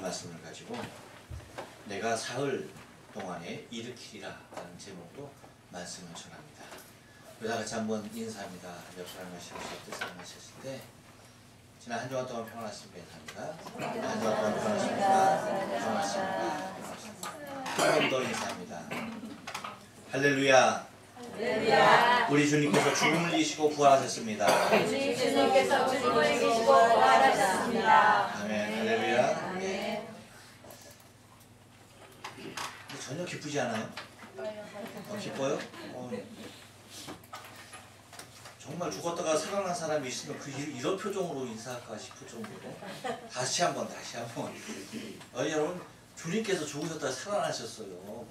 말씀을 가지고 내가 사흘 동안에 일으키리라 라는 제목으로 말씀을 전합니다. 우리 다 같이 한번 인사합니다. 옆으로 하시고 뜻을 하셨을 때 지난 한 주간 동안 평안하시길 바랍니다. 한 주간 동안 평안하십니다. 평안하십니다. 한 번 더 인사합니다. 할렐루야. 할렐루야. 우리 주님께서 죽음을 이기시고 부활하셨습니다. 우리 주님께서 죽음을 이기시고 부활하셨습니다. 아멘. 할렐루야. 아멘. 근데 전혀 기쁘지 않아요? 기뻐요? 정말 죽었다가 살아난 사람이 있으면 이런 표정으로 인사할까 싶을 정도로 다시 한번 여러분 주님께서 죽으셨다가 살아나셨어요.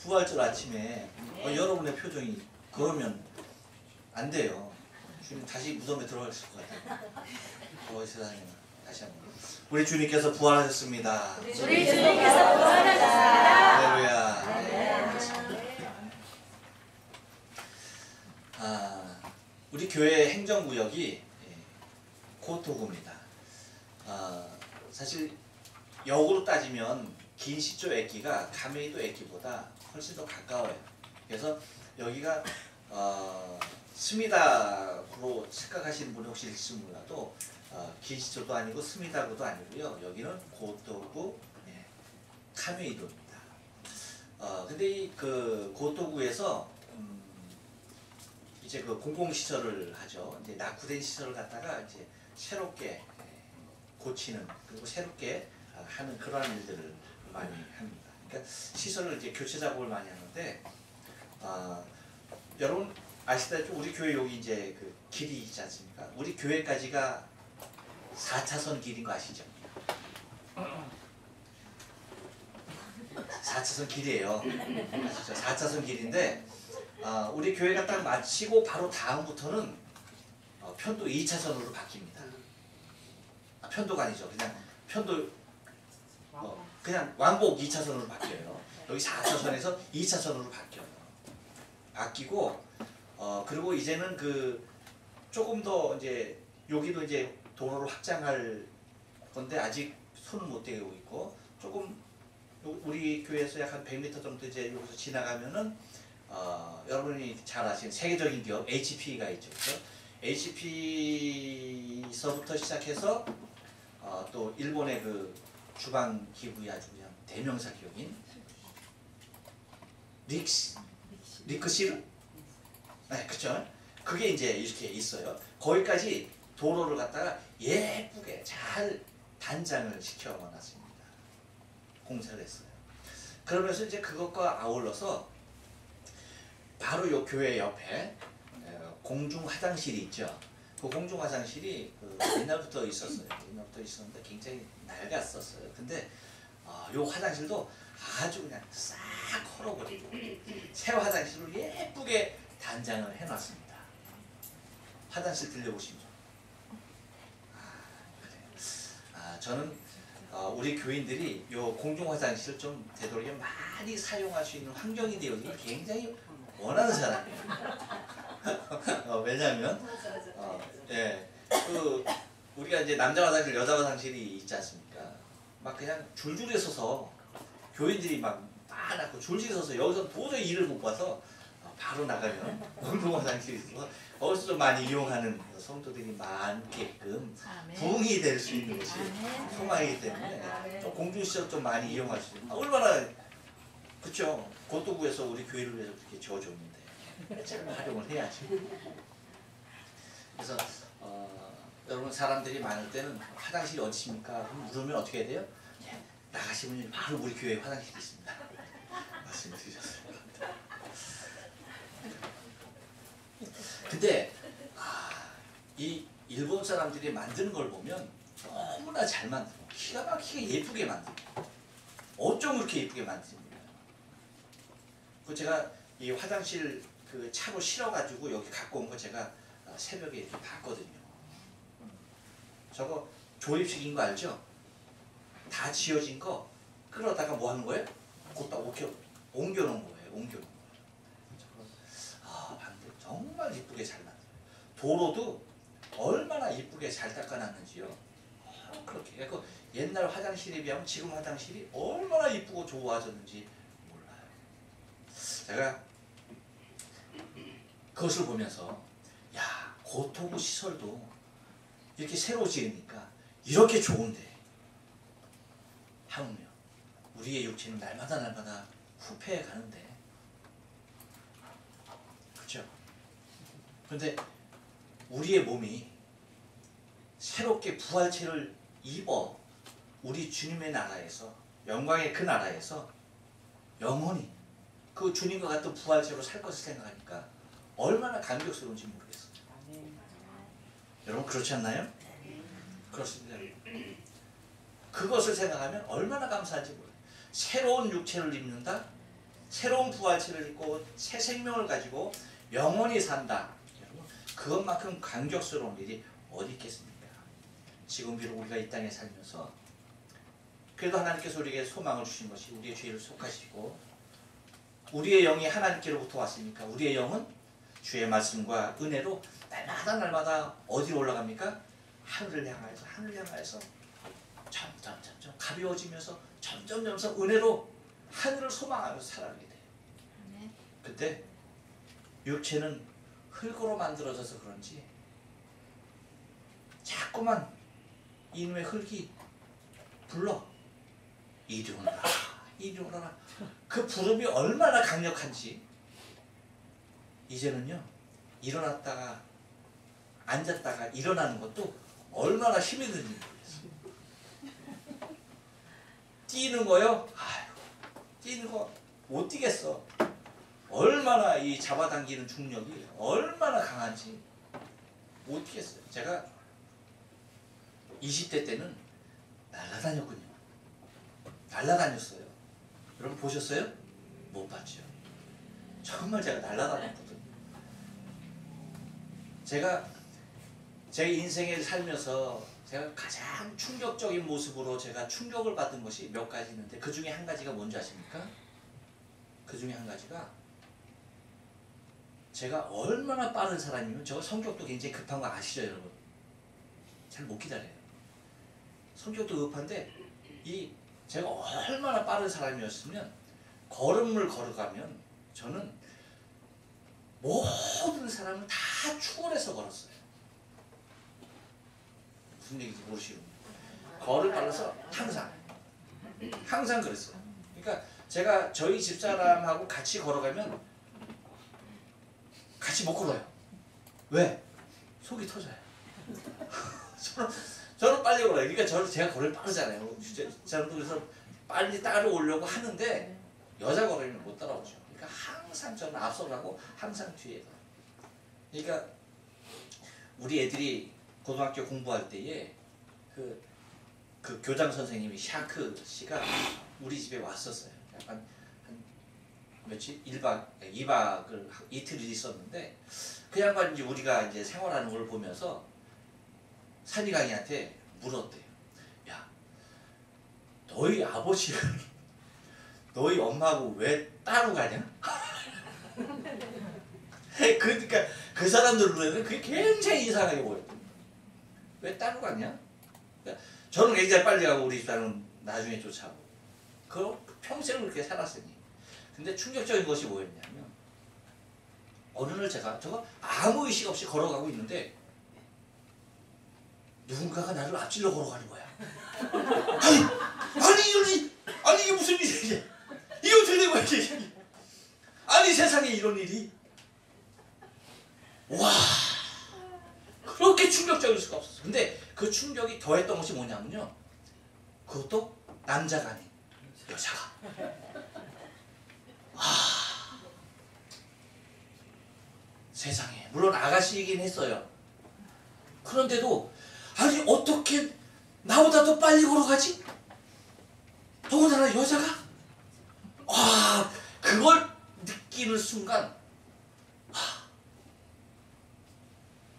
부활절 아침에 여러분의 표정이 그러면 안 돼요. 주님 다시 무덤에 들어가실 것 같아요. 세상에 다시 한번 우리 주님께서 부활하셨습니다. 우리 주님께서 부활하셨습니다. 할렐루야. 우리 교회 행정구역이 고토구입니다. 사실 역으로 따지면 긴시조駅가 가메이도駅보다 훨씬 더 가까워요. 그래서 여기가 스미다구로 착각하시는 분이 혹시 있을지 몰라도 긴시조도 아니고 스미다구도 아니고요. 여기는 고토구 카메이도입니다. 근데 이 그 고토구에서 이제 그 공공시설을 하죠. 이제 낙후된 시설을 갖다가 이제 새롭게 고치는 그리고 새롭게 하는 그러한 일들을 많이 합니다. 그러니까 시설을 이제 교체 작업을 많이 하는데 여러분 아시다시피 우리 교회 여기 이제 그 길이 있지 않습니까? 우리 교회까지가 4차선 길인 거 아시죠? 4차선 길이에요. 아시죠? 4차선 길인데 우리 교회가 딱 마치고 바로 다음부터는 편도 2차선으로 바뀝니다. 편도가 아니죠. 그냥 편도 그냥 왕복 2차선으로 바뀌어요. 여기 4차선에서 2차선으로 바뀌고 그리고 이제는 그 조금 더 이제 여기도 이제 도로를 확장할 건데 아직 손을 못 대고 있고 조금 우리 교회에서 약 한 100m 정도 이제 여기서 지나가면은 여러분이 잘 아시는 세계적인 기업 HP가 있죠. 그렇죠? HP서부터 시작해서 또 일본의 그 주방 기구의 아주 그냥 대명사 기업인 리크시르? 네, 그렇죠. 그게 이제 이렇게 있어요. 거기까지 도로를 갖다가 예쁘게 잘 단장을 시켜놨습니다. 공사를 했어요. 그러면서 이제 그것과 아울러서 바로 요 교회 옆에 공중 화장실이 있죠. 그 공중 화장실이 옛날부터 있었어요. 옛날부터 있었는데 굉장히 낡았었어요. 근데 요 화장실도 아주 그냥 싹 헐어버리고 새 화장실을 예쁘게 단장을 해놨습니다. 화장실 들려보시죠. 그래요. 저는 우리 교인들이 요 공중 화장실을 좀 되도록이면 많이 사용할 수 있는 환경이 되어지길 굉장히 원하는 사람이에요. 왜냐하면 우리가 이제 남자 화장실, 여자 화장실이 있지 않습니까? 막 그냥 줄줄이 서서 교인들이 막 많고 줄줄이 서서 여기서 도저히 일을 못 봐서 바로 나가면 공중 화장실이 있어서 거기서 좀 많이 이용하는 성도들이 많게끔 부흥이 될 수 있는 것이 소망이기 때문에 좀 공중시설 좀 많이 이용할 수 있는 얼마나 그쵸? 고토구에서 우리 교회를 위해서 그렇게 지어줬는데 잘 활용을 해야지. 그래서 여러분 사람들이 많을 때는 화장실이 어디 있습니까? 물으면 어떻게 해야 돼요? 나가시면 바로 우리 교회에 화장실이 있습니다. 말씀 드리셨어요. 근데 이 일본 사람들이 만드는 걸 보면 너무나 잘 만들고 기가 막히게 예쁘게 만들고 어쩜 그렇게 예쁘게 만드십니까? 그 제가 이 화장실 그 차로 실어가지고 여기 갖고 온 거 제가 새벽에 이렇게 봤거든요. 저거 조립식인 거 알죠? 다 지어진 거 끌어다가 뭐 하는 거예요? 곧다 옮겨놓은 거예요. 봤는데 정말 이쁘게 잘 만들어요. 도로도 얼마나 이쁘게 잘 닦아놨는지요. 그렇게. 그 옛날 화장실에 비하면 지금 화장실이 얼마나 이쁘고 좋아졌는지 몰라요. 제가 그것을 보면서 야, 고토부 시설도 이렇게 새로 지으니까 이렇게 좋은데 하물며 우리의 육체는 날마다 후패해 가는데, 그렇죠? 그런데 우리의 몸이 새롭게 부활체를 입어 우리 주님의 나라에서, 영광의 그 나라에서 영원히 그 주님과 같은 부활체로 살 것을 생각하니까 얼마나 감격스러운지 모르겠어요. 여러분 그렇지 않나요? 그렇습니다. 그것을 생각하면 얼마나 감사한지 몰라요. 새로운 육체를 입는다, 새로운 부활체를 입고 새 생명을 가지고 영원히 산다. 여러분 그것만큼 감격스러운 일이 어디 있겠습니까? 지금 비록 우리가 이 땅에 살면서 그래도 하나님께서 우리에게 소망을 주신 것이 우리의 죄를 속하시고, 우리의 영이 하나님께로부터 왔으니까 우리의 영은 주의 말씀과 은혜로 날마다 어디로 올라갑니까? 하늘을 향하여서 점점 가벼워지면서 점점 은혜로 하늘을 소망하면서 살아가게 돼요. 그때 육체는 흙으로 만들어져서 그런지 자꾸만 이놈의 흙이 불러 이리 오너라. 그 부름이 얼마나 강력한지 이제는요, 일어났다가 앉았다가 일어나는 것도 얼마나 힘이 드는지 모르겠어요. 뛰는 거요? 아이고, 뛰는 거 못 뛰겠어. 얼마나 이 잡아당기는 중력이 얼마나 강한지 못 뛰겠어요. 제가 20대 때는 날아다녔군요. 날아다녔어요. 여러분 보셨어요? 못 봤죠. 정말 제가 날아다녔거든요. 제가 제 인생을 살면서 제가 가장 충격적인 모습으로 제가 충격을 받은 것이 몇 가지 있는데, 그 중에 한 가지가 뭔지 아십니까? 그 중에 한 가지가, 제가 얼마나 빠른 사람이면, 저 성격도 굉장히 급한 거 아시죠 여러분? 잘 못 기다려요. 성격도 급한데 제가 얼마나 빠른 사람이었으면 걸음을 걸어가면 저는 모든 사람을 다 추월해서 걸었어요. 무슨 얘기인지 모르시는 거예요. 걸을 빨라서 항상 그랬어요. 그러니까 제가 저희 집사람하고 같이 걸어가면 같이 못 걸어요. 왜? 속이 터져요. 저는 빨리 걸어요. 그러니까 제가 걸을 빠르잖아요. 저는 그래서 빨리 따라오려고 하는데 여자 걸으면 못 따라오죠. 그러니까 항상 저는 앞서 가고 항상 뒤에 가요. 그러니까 우리 애들이 고등학교 공부할 때에 그 교장 선생님이 샤크 씨가 우리 집에 왔었어요. 약간 한 며칠? 2박을 이틀 있었는데, 그 양반 이제 우리가 이제 생활하는 걸 보면서 산이강이한테 물었대요. 야, 너희 아버지를 너희 엄마하고 왜 따로 가냐? 그러니까 그 사람들 눈에는 그게 굉장히 이상하게 보였대요. 왜 따로 갔냐? 그러니까 저는 굉장히 빨리 가고 우리 집사람은 나중에 쫓아오고, 평생을 그렇게 살았으니. 근데 충격적인 것이 뭐였냐면, 어느 날 저거 아무 의식 없이 걸어가고 있는데 누군가가 나를 앞질러 걸어가는 거야. 아니 이게 무슨 일이야? 이게 어떻게 된 거야 이게? 아니 세상에 이런 일이? 와, 그렇게 충격적일 수가 없었어. 근데 그 충격이 더했던 것이 뭐냐면요, 그것도 남자가 아닌 여자가. 와, 세상에, 물론 아가씨이긴 했어요. 그런데도 아니 어떻게 나보다 더 빨리 걸어가지? 더군다나 여자가? 와, 그걸 느끼는 순간, 와,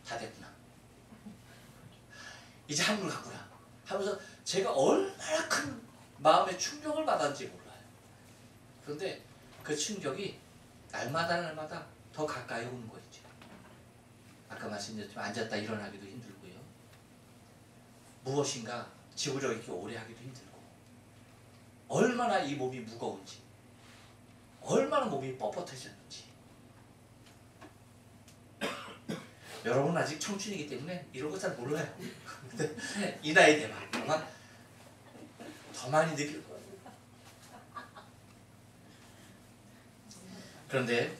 다 됐구나. 이제 한물 갔구나 하면서 제가 얼마나 큰 마음의 충격을 받았는지 몰라요. 그런데 그 충격이 날마다 더 가까이 오는 거 있죠. 아까 말씀드렸지만 앉았다 일어나기도 힘들고요. 무엇인가 지구력이 이렇게 오래 하기도 힘들고 얼마나 이 몸이 무거운지 얼마나 몸이 뻣뻣해졌는지 여러분 아직 청춘이기 때문에 이런 거 잘 몰라요. 근데 이 나이 되면 아마 더 많이 느낄 거예요. 그런데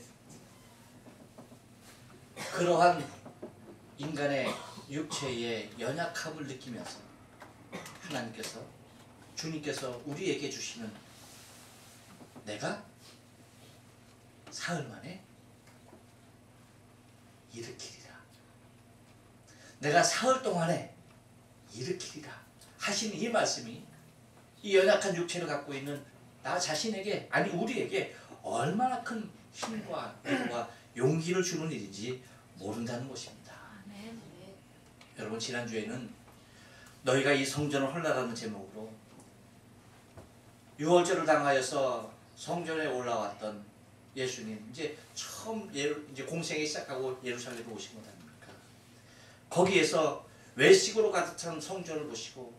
그러한 인간의 육체의 연약함을 느끼면서 하나님께서 주님께서 우리에게 주시는 내가 사흘 만에 일으키리라. 내가 사흘 동안에 일으키리라 하시는 이 말씀이 이 연약한 육체를 갖고 있는 나 자신에게 아니 우리에게 얼마나 큰 힘과 힘과 용기를 주는 일인지 모른다는 것입니다. 여러분 지난주에는 너희가 이 성전을 헐라라는 제목으로 유월절을 당하여서 성전에 올라왔던 예수님 이제 처음 이제 공생이 시작하고 예루살렘에 오신 것 아닙니까? 거기에서 외식으로 가득 찬 성전을 보시고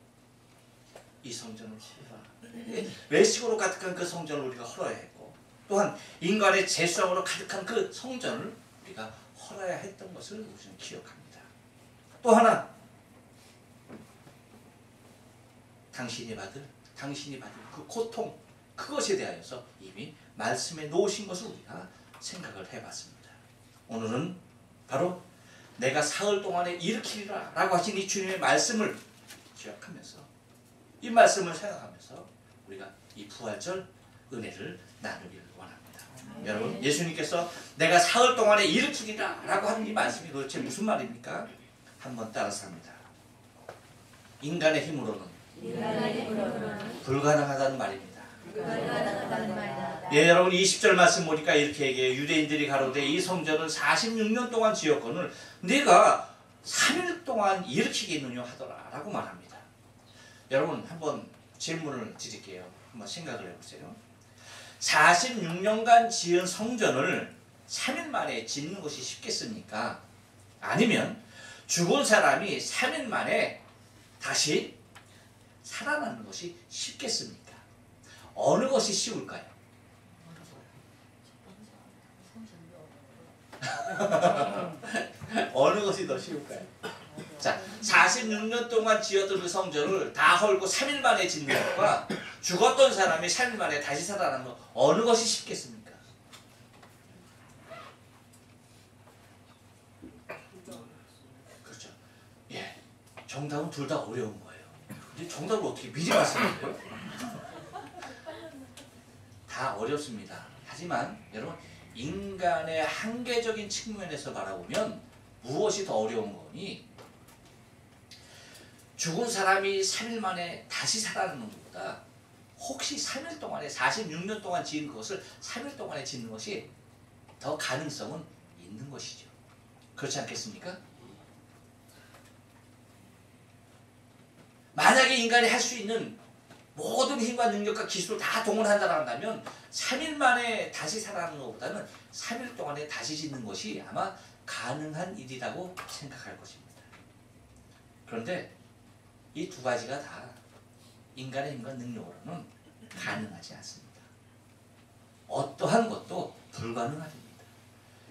이 성전을 헐라. 외식으로 가득한 그 성전을 우리가 헐어야 했고 또한 인간의 죄수함으로 가득한 그 성전을 우리가 헐어야 했던 것을 우리는 기억합니다. 또 하나 당신이 받을 그 고통 그것에 대하여서 이미 말씀에 놓으신 것을 우리가 생각을 해봤습니다. 오늘은 바로 내가 사흘 동안에 일으키리라 라고 하신 이 주님의 말씀을 기억하면서 이 말씀을 생각하면서 우리가 이 부활절 은혜를 나누기를 원합니다. 여러분 예수님께서 내가 사흘 동안에 일으키리라 라고 하는 이 말씀이 도대체 무슨 말입니까? 한번 따라서 합니다. 인간의 힘으로는 불가능하다는 말입니다. 예, 여러분 20절 말씀 보니까 이렇게 얘기해요. 유대인들이 가로되 이 성전을 46년 동안 지었거늘 네가 3일 동안 일으키겠느냐 하더라 라고 말합니다. 여러분 한번 질문을 드릴게요. 한번 생각을 해보세요. 46년간 지은 성전을 3일 만에 짓는 것이 쉽겠습니까? 아니면 죽은 사람이 3일 만에 다시 살아나는 것이 쉽겠습니까? 어느 것이 쉬울까요? 어느 것이 더 쉬울까요? 자, 46년 동안 지었던 그 성전을 다 헐고 3일 만에 짓는 것과 죽었던 사람이 3일 만에 다시 살아나는 것 어느 것이 쉽겠습니까? 그렇죠. 예, 정답은 둘 다 어려운 거예요. 근데 정답을 어떻게 미리 말씀드려요? 다 어렵습니다. 하지만 여러분 인간의 한계적인 측면에서 바라보면 무엇이 더 어려운 거니? 죽은 사람이 3일 만에 다시 살아나는 것보다 혹시 3일 동안에 46년 동안 지은 그것을 3일 동안에 짓는 것이 더 가능성은 있는 것이죠. 그렇지 않겠습니까? 만약에 인간이 할 수 있는 모든 힘과 능력과 기술을 다 동원한다고 한다면 3일 만에 다시 살아나는 것보다는 3일 동안에 다시 짓는 것이 아마 가능한 일이라고 생각할 것입니다. 그런데 이 두 가지가 다 인간의 힘과 능력으로는 가능하지 않습니다. 어떠한 것도 불가능합니다.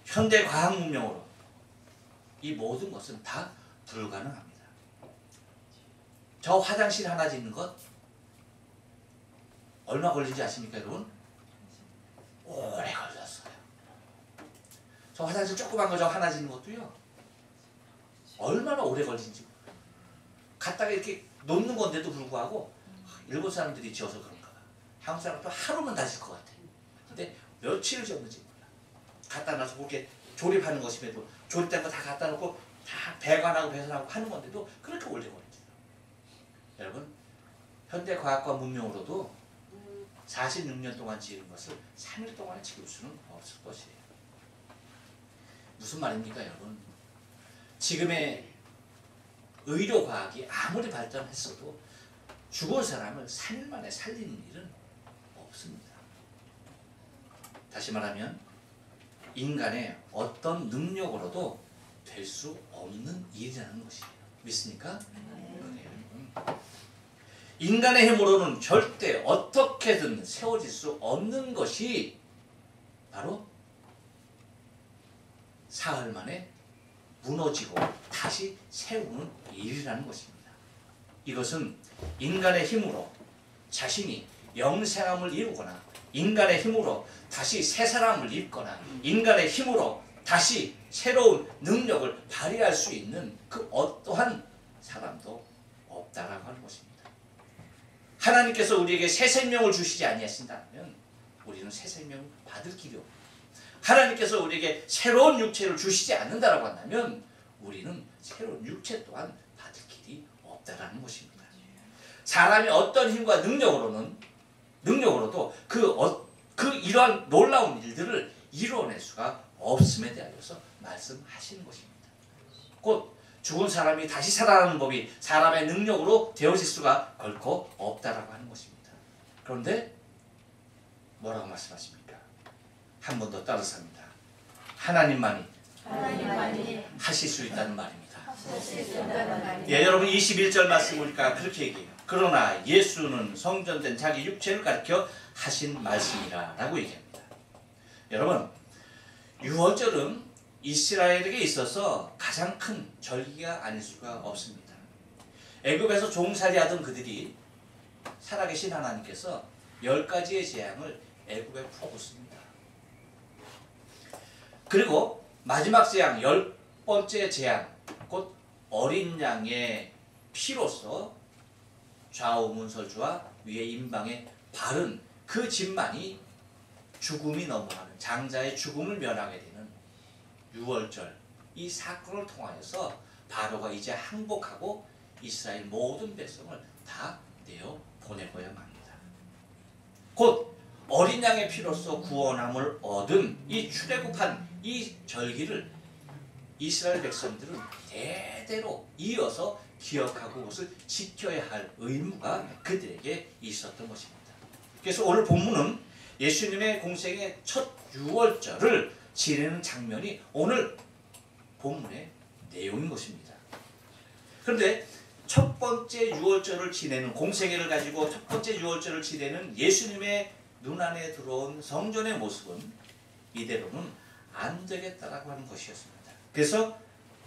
현대 과학 문명으로 이 모든 것은 다 불가능합니다. 저 화장실 하나 짓는 것 얼마 걸린지 아십니까 여러분? 오래 걸렸어요. 저 화장실 조그만 거 저 하나 짓는 것도요 얼마나 오래 걸린지 갖다가 이렇게 놓는 건데도 불구하고 일본 사람들이 지어서 그런가 봐. 한국 사람도 하루면 다 질 것 같아. 근데 며칠을 지었는지 몰라. 갖다 놔서 그렇게 조립하는 것임에도 조립된 거 다 갖다 놓고 다 배관하고 배선하고 하는 건데도 그렇게 오래 걸리죠. 여러분 현대 과학과 문명으로도 46년 동안 지은 것을 3일 동안에 지을 수는 없을 것이에요. 무슨 말입니까 여러분? 지금의 의료과학이 아무리 발전했어도 죽은 사람을 3일 만에 살리는 일은 없습니다. 다시 말하면 인간의 어떤 능력으로도 될 수 없는 일이라는 것이에요. 믿습니까? 그래요. 인간의 힘으로는 절대 어떻게든 세워질 수 없는 것이 바로 사흘 만에 무너지고 다시 세우는 일이라는 것입니다. 이것은 인간의 힘으로 자신이 영생함을 이루거나 인간의 힘으로 다시 새 사람을 입거나 인간의 힘으로 다시 새로운 능력을 발휘할 수 있는 그 어떠한 사람도 없다라고 하는 것입니다. 하나님께서 우리에게 새 생명을 주시지 아니하신다면 우리는 새 생명을 받을 길이 없고, 하나님께서 우리에게 새로운 육체를 주시지 않는다라고 한다면 우리는 새로운 육체 또한 받을 길이 없다라는 것입니다. 사람이 어떤 힘과 능력으로도 그 이러한 놀라운 일들을 이루어낼 수가 없음에 대하여서 말씀하시는 것입니다. 곧 죽은 사람이 다시 살아나는 법이 사람의 능력으로 되어질 수가 결코 없다라고 하는 것입니다. 그런데 뭐라고 말씀하십니까? 한 번 더 따라서 합니다. 하나님만이 하실 수 있다는 말입니다. 예, 여러분 21절 말씀 보니까 그렇게 얘기해요. 그러나 예수는 성전된 자기 육체를 가리켜 하신 말씀이라 라고 얘기합니다. 여러분, 유월절은 이스라엘에게 있어서 가장 큰 절기가 아닐 수가 없습니다. 애굽에서 종살이하던 그들이 살아계신 하나님께서 10가지의 재앙을 애굽에 풀어줬습니다. 그리고 마지막 재앙, 10번째 재앙, 곧 어린 양의 피로서 좌우 문설주와 위에 임방에 바른 그 짐만이 죽음이 넘어가는 장자의 죽음을 면하게 되는 유월절, 이 사건을 통하여서 바로가 이제 항복하고 이스라엘 모든 백성을 다 내어 보내고야 합니다. 곧 어린 양의 피로서 구원함을 얻은 이 출애굽한 이 절기를 이스라엘 백성들은 대대로 이어서 기억하고 그것을 지켜야 할 의무가 그들에게 있었던 것입니다. 그래서 오늘 본문은 예수님의 공생의 첫 유월절을 지내는 장면이 오늘 본문의 내용인 것입니다. 그런데 첫 번째 유월절을 지내는 공생애를 가지고 첫 번째 유월절을 지내는 예수님의 눈안에 들어온 성전의 모습은 이대로는 안 되겠다라고 하는 것이었습니다. 그래서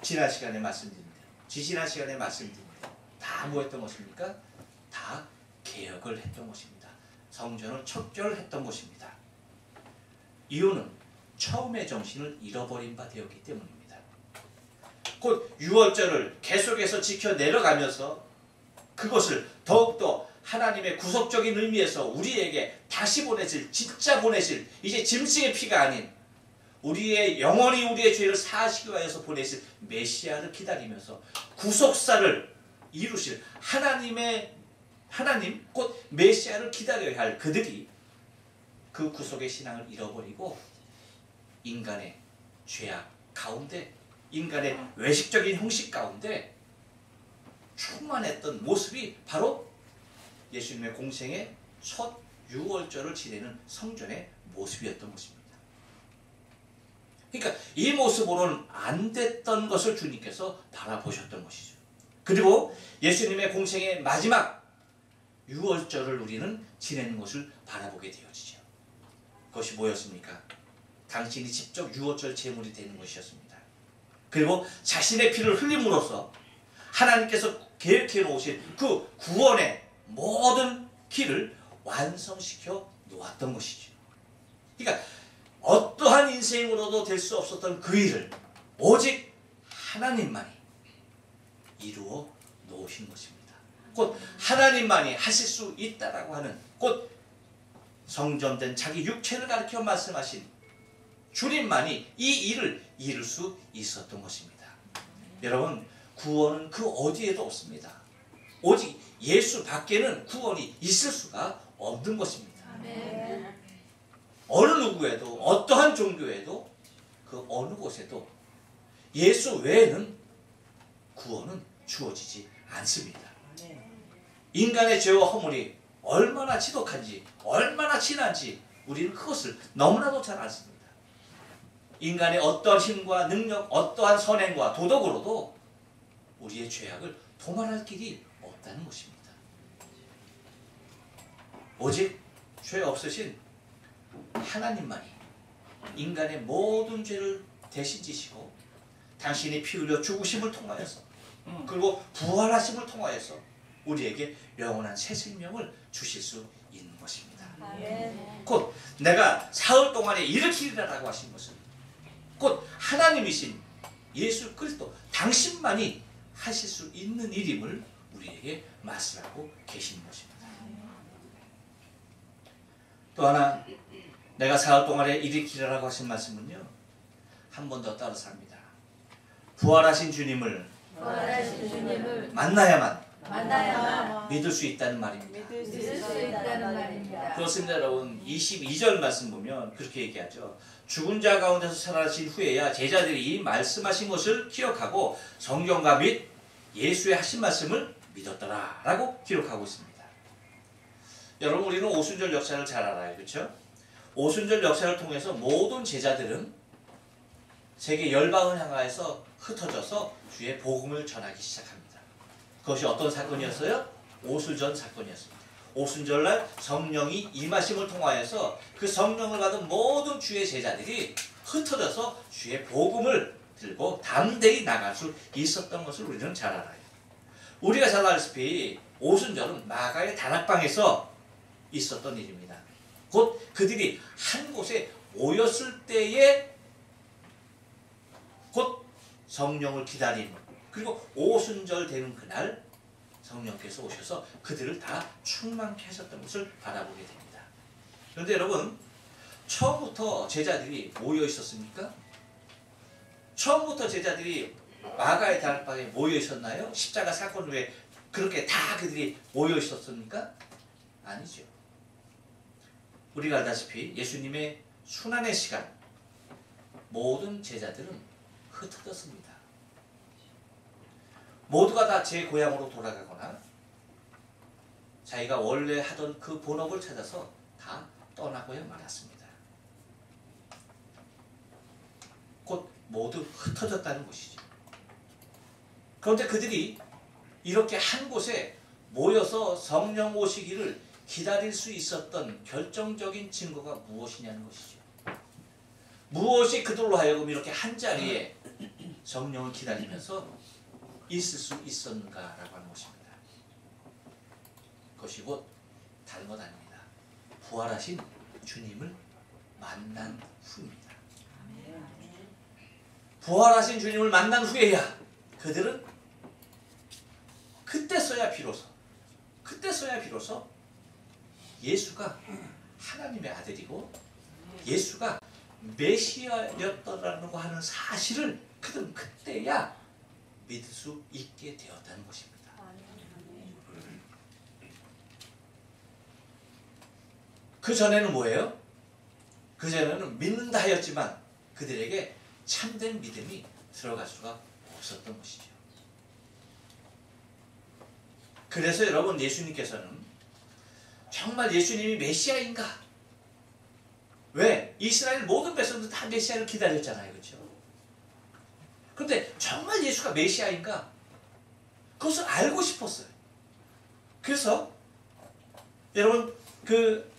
지난 시간에 말씀드린 대로 다 뭐 했던 것입니까? 다 개혁을 했던 것입니다. 성전을 척결했던 것입니다. 이유는 처음의 정신을 잃어버린 바 되었기 때문입니다. 곧 유월절을 계속해서 지켜 내려가면서 그것을 더욱더 하나님의 구속적인 의미에서 우리에게 다시 보내실, 진짜 보내실, 이제 짐승의 피가 아닌 우리의 영원히 우리의 죄를 사하시기 위하여서 보내실 메시아를 기다리면서 구속사를 이루실 하나님 곧 메시아를 기다려야 할 그들이 그 구속의 신앙을 잃어버리고 인간의 죄악 가운데, 인간의 외식적인 형식 가운데 충만했던 모습이 바로 예수님의 공생의 첫 유월절을 지내는 성전의 모습이었던 것입니다. 그러니까 이 모습으로는 안 됐던 것을 주님께서 바라보셨던 것이죠. 그리고 예수님의 공생의 마지막 유월절을 우리는 지내는 것을 바라보게 되어지죠. 그것이 뭐였습니까? 당신이 직접 유월절 제물이 되는 것이었습니다. 그리고 자신의 피를 흘림으로써 하나님께서 계획해 놓으신 그 구원의 모든 길을 완성시켜 놓았던 것이죠. 그러니까 어떠한 인생으로도 될 수 없었던 그 일을 오직 하나님만이 이루어 놓으신 것입니다. 곧 하나님만이 하실 수 있다라고 하는, 곧 성전된 자기 육체를 가리켜 말씀하신 주님만이 이 일을 이룰 수 있었던 것입니다. 여러분, 구원은 그 어디에도 없습니다. 오직 예수 밖에는 구원이 있을 수가 없는 것입니다. 어느 누구에도, 어떠한 종교에도, 그 어느 곳에도 예수 외에는 구원은 주어지지 않습니다. 인간의 죄와 허물이 얼마나 지독한지, 얼마나 진한지 우리는 그것을 너무나도 잘 알습니다. 인간의 어떠한 힘과 능력, 어떠한 선행과 도덕으로도 우리의 죄악을 도말할 길이 없다는 것입니다. 오직 죄 없으신 하나님만이 인간의 모든 죄를 대신 지시고 당신이 피 흘려 죽으심을 통하여서 그리고 부활하심을 통하여서 우리에게 영원한 새 생명을 주실 수 있는 것입니다. 곧 내가 사흘 동안에 일으키리라고 하신 것은 곧 하나님이신 예수 그리스도 당신만이 하실 수 있는 일임을 우리에게 말씀하고 계시는 것입니다. 또 하나 내가 사흘 동안에 일으키리라고 하신 말씀은요, 한 번 더 따라서 합니다. 부활하신 주님을 만나야만 믿을 수 있다는 말입니다. 믿을 수 있다는 말입니다. 그렇습니다, 여러분. 22절 말씀 보면 그렇게 얘기하죠. 죽은 자 가운데서 살아나신 후에야 제자들이 말씀하신 것을 기억하고 성경과 및 예수의 하신 말씀을 믿었더라 라고 기록하고 있습니다. 여러분, 우리는 오순절 역사를 잘 알아요. 그렇죠? 오순절 역사를 통해서 모든 제자들은 세계 열방을 향하여서 흩어져서 주의 복음을 전하기 시작합니다. 그것이 어떤 사건이었어요? 오순절 사건이었습니다. 오순절날 성령이 임하심을 통하여서 그 성령을 받은 모든 주의 제자들이 흩어져서 주의 복음을 들고 담대히 나갈 수 있었던 것을 우리는 잘 알아요. 우리가 잘 알다시피 오순절은 마가의 다락방에서 있었던 일입니다. 곧 그들이 한 곳에 모였을 때에 곧 성령을 기다리는, 그리고 오순절 되는 그날 성령께서 오셔서 그들을 다 충만케 하셨던 것을 바라보게 됩니다. 그런데 여러분, 처음부터 제자들이 모여 있었습니까? 처음부터 제자들이 마가의 다락방에 모여 있었나요? 십자가 사건 후에 그렇게 다 그들이 모여 있었습니까? 아니죠. 우리가 알다시피 예수님의 순환의 시간, 모든 제자들은 흩어졌습니다. 모두가 다 제 고향으로 돌아가거나 자기가 원래 하던 그 본업을 찾아서 다 떠나고야 말았습니다. 곧 모두 흩어졌다는 것이죠. 그런데 그들이 이렇게 한 곳에 모여서 성령 오시기를 기다릴 수 있었던 결정적인 증거가 무엇이냐는 것이죠. 무엇이 그들로 하여금 이렇게 한 자리에 성령을 기다리면서 있을 수 있었는가라고 하는 것입니다. 그것이 곧 다른 것 아닙니다. 부활하신 주님을 만난 후입니다. 부활하신 주님을 만난 후에야 그들은 그때서야 비로소 예수가 하나님의 아들이고 예수가 메시아였다라고 하는 사실을 그들은 그때야 믿을 수 있게 되었다는 것입니다. 그 전에는 뭐예요? 그 전에는 믿는다 하였지만 그들에게 참된 믿음이 들어갈 수가 없었던 것이죠. 그래서 여러분, 예수님께서는 정말 예수님이 메시아인가? 왜? 이스라엘 모든 백성들 다 메시아를 기다렸잖아요. 그렇죠? 그런데 정말 예수가 메시아인가? 그것을 알고 싶었어요. 그래서 여러분, 그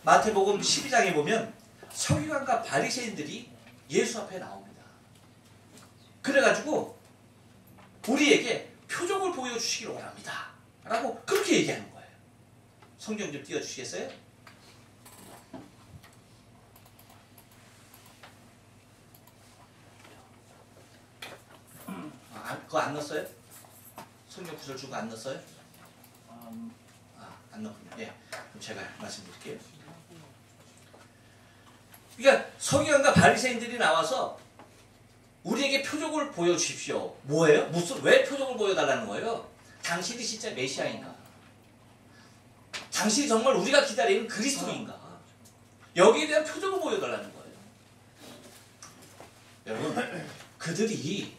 마태복음 12장에 보면 서기관과 바리새인들이 예수 앞에 나옵니다. 그래가지고 우리에게 표적을 보여주시기를 원합니다 라고 그렇게 얘기하는 거예요. 성경 좀 띄워주시겠어요? 그거 안 넣었어요? 성경 구절 주고 안 넣었어요? 안 넣었군요. 예, 그럼 제가 말씀드릴게요. 그러니까 서기관과 바리새인들이 나와서 우리에게 표적을 보여주십시오. 뭐예요? 왜 표적을 보여달라는 거예요? 당신이 진짜 메시아인가? 당신이 정말 우리가 기다리는 그리스도인가? 여기에 대한 표적을 보여달라는 거예요. 여러분, 그들이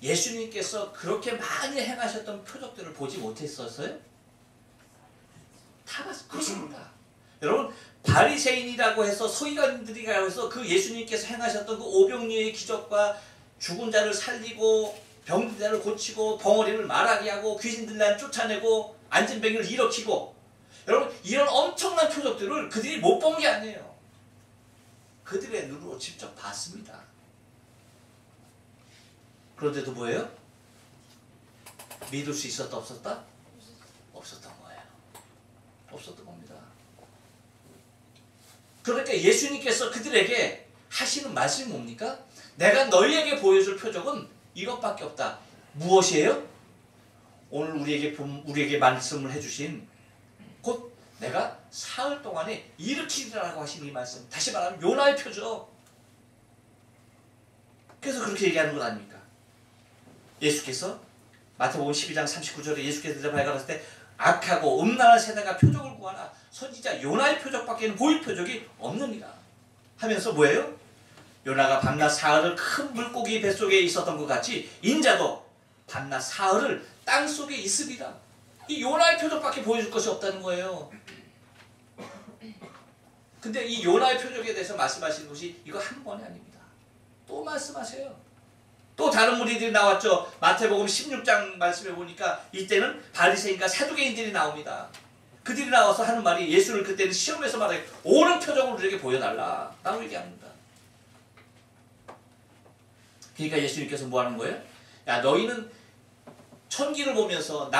예수님께서 그렇게 많이 행하셨던 표적들을 보지 못했었어요? 다 봤어요. 그렇습니다. 여러분, 바리새인이라고 해서 서기관들이라고 해서 그 예수님께서 행하셨던 그 오병이어의 기적과 죽은 자를 살리고 병든 자를 고치고 벙어리를 말하게 하고 귀신 들란 쫓아내고 앉은 병을 일으키고 여러분 이런 엄청난 표적들을 그들이 못 본 게 아니에요. 그들의 눈으로 직접 봤습니다. 그런데도 뭐예요? 믿을 수 있었다 없었다? 없었던 거예요. 없었던 겁니다. 그러니까 예수님께서 그들에게 하시는 말씀이 뭡니까? 내가 너희에게 보여줄 표적은 이것밖에 없다. 무엇이에요? 오늘 우리에게 말씀을 해주신 곧 내가 사흘 동안에 일으키리라고 하신 이 말씀, 다시 말하면 요나의 표적. 그래서 그렇게 얘기하는 것 아닙니까? 예수께서 마태복음 12장 39절에 예수께서 발견했을 때 악하고 음란한 세대가 표적을 구하나 선지자 요나의 표적밖에는 보일 표적이 없느니라 하면서 뭐예요? 요나가 밤낮 사흘을 큰 물고기 뱃속에 있었던 것 같이 인자도 밤낮 사흘을 땅속에 있으리라. 이 요나의 표적밖에 보여줄 것이 없다는 거예요. 근데 이 요나의 표적에 대해서 말씀하시는 것이 이거 한 번이 아닙니다. 또 말씀하세요. 또 다른 무리들이 나왔죠. 마태복음 16장 말씀해 보니까 이때는 바리새인과 사두개인들이 나옵니다. 그들이 나와서 하는 말이 예수를 그때는 시험에서 말해 오는 표적을 우리에게 보여달라 라고 얘기합니다. 그러니까 예수님께서 뭐 하는 거예요? 야, 너희는 천기를 보면서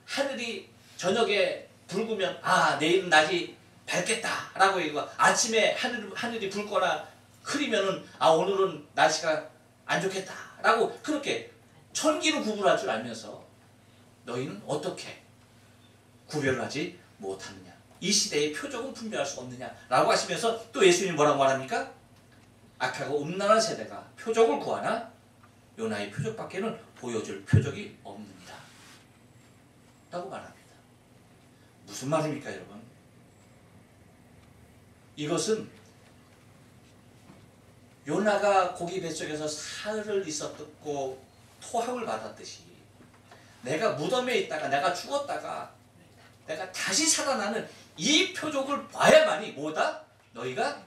하늘이 저녁에 붉으면 내일은 낮이 밝겠다 라고 얘기하고 아침에 하늘이 붉거나 흐리면은 오늘은 날씨가 안 좋겠다 라고 그렇게 천기로 구분할 줄 알면서 너희는 어떻게 구별을 하지 못하느냐, 이 시대의 표적은 분별할 수 없느냐 라고 하시면서 또 예수님이 뭐라고 말합니까? 악하고 음란한 세대가 표적을 구하나 요나의 표적밖에는 보여줄 표적이 없느니라 라고 말합니다. 무슨 말입니까 여러분? 이것은 요나가 고기 뱃속에서 사흘을 있었고 토함을 받았듯이 내가 무덤에 있다가 내가 죽었다가 내가 다시 살아나는 이 표적을 봐야만이 뭐다? 너희가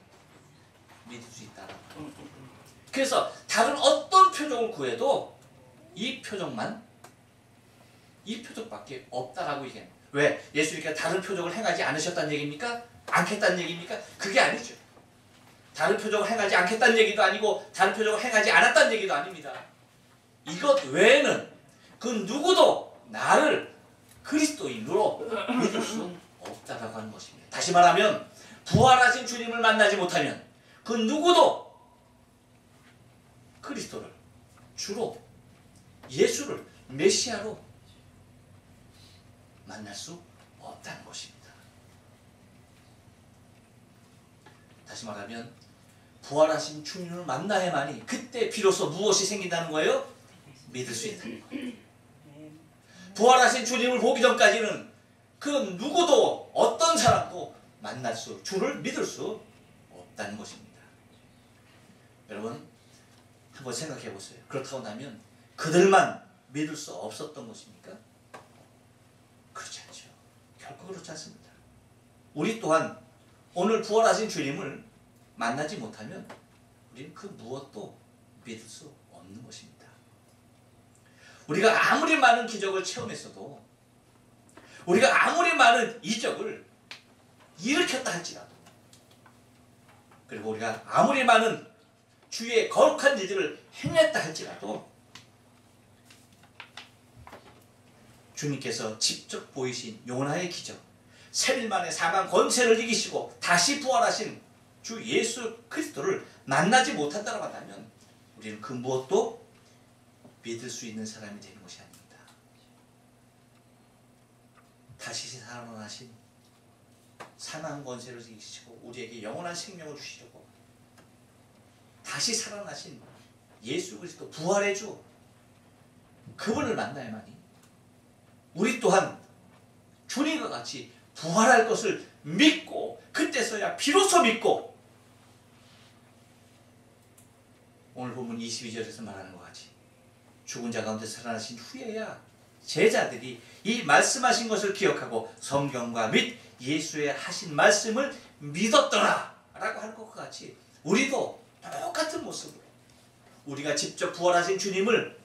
믿을 수 있다. 그래서 다른 어떤 표적을 구해도 이 표적밖에 없다라고 얘기해요. 왜? 예수님께서 다른 표적을 행하지 않으셨다는 얘기입니까? 않겠다는 얘기입니까? 그게 아니죠. 다른 표적을 행하지 않겠다는 얘기도 아니고 다른 표적을 행하지 않았다는 얘기도 아닙니다. 이것 외에는 그 누구도 나를 그리스도인으로 믿을 수 없다라고 하는 것입니다. 다시 말하면 부활하신 주님을 만나지 못하면 그 누구도 그리스도를 주로 예수를 메시아로 만날 수 없다는 것입니다. 다시 말하면 부활하신 주님을 만나야만이 그때 비로소 무엇이 생긴다는 거예요? 믿을 수 있다는 거예요. 부활하신 주님을 보기 전까지는 그 누구도 어떤 사람도 주를 믿을 수 없다는 것입니다. 여러분 한번 생각해 보세요. 그렇다고 나면 그들만 믿을 수 없었던 것입니까? 그렇지 않죠. 결코 그렇지 않습니다. 우리 또한 오늘 부활하신 주님을 만나지 못하면 우리는 그 무엇도 믿을 수 없는 것입니다. 우리가 아무리 많은 기적을 체험했어도 우리가 아무리 많은 이적을 일으켰다 할지라도 그리고 우리가 아무리 많은 주의 거룩한 일들을 행했다 할지라도 주님께서 직접 보이신 요나의 기적 3일 만에 사망 권세를 이기시고 다시 부활하신 주 예수 그리스도를 만나지 못한다고 한다면 우리는 그 무엇도 믿을 수 있는 사람이 되는 것이 아닙니다. 다시 살아나신 사망 권세를 이기시고 우리에게 영원한 생명을 주시려고 다시 살아나신 예수 그리스도 부활의 주 그분을 만나야만이 우리 또한 주님과 같이 부활할 것을 믿고 그때서야 비로소 믿고 오늘 본문 22절에서 말하는 것 같이 죽은 자 가운데 살아나신 후에야 제자들이 이 말씀하신 것을 기억하고 성경과 및 예수의 하신 말씀을 믿었더라 라고 할 것과 같이 우리도 똑같은 모습으로 우리가 직접 부활하신 주님을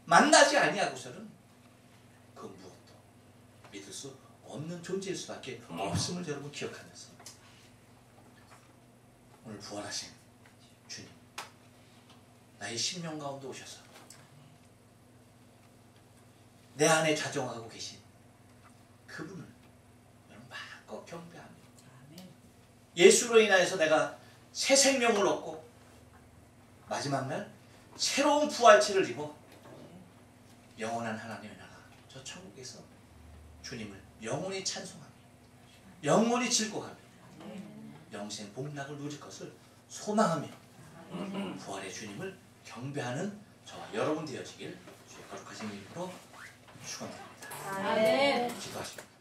만나지 아니하고서는 그 무엇도 믿을 수 없는 존재일 수밖에 없음을 여러분 기억하면서 오늘 부활하신 주님, 나의 심령 가운데 오셔서 내 안에 자정하고 계신 그분을 여러분 마음껏 경배합니다. 예수로 인하여서 내가 새 생명을 얻고 마지막 날 새로운 부활체를 입어 영원한 하나님의 나라 저 천국에서 주님을 영원히 찬송하며 영원히 즐거워하며 영생 복락을 누릴 것을 소망하며 부활의 주님을 경배하는 저와 여러분 되어지길 주의 거룩하신 이름으로 축원드립니다. 아멘. 기도하십니다.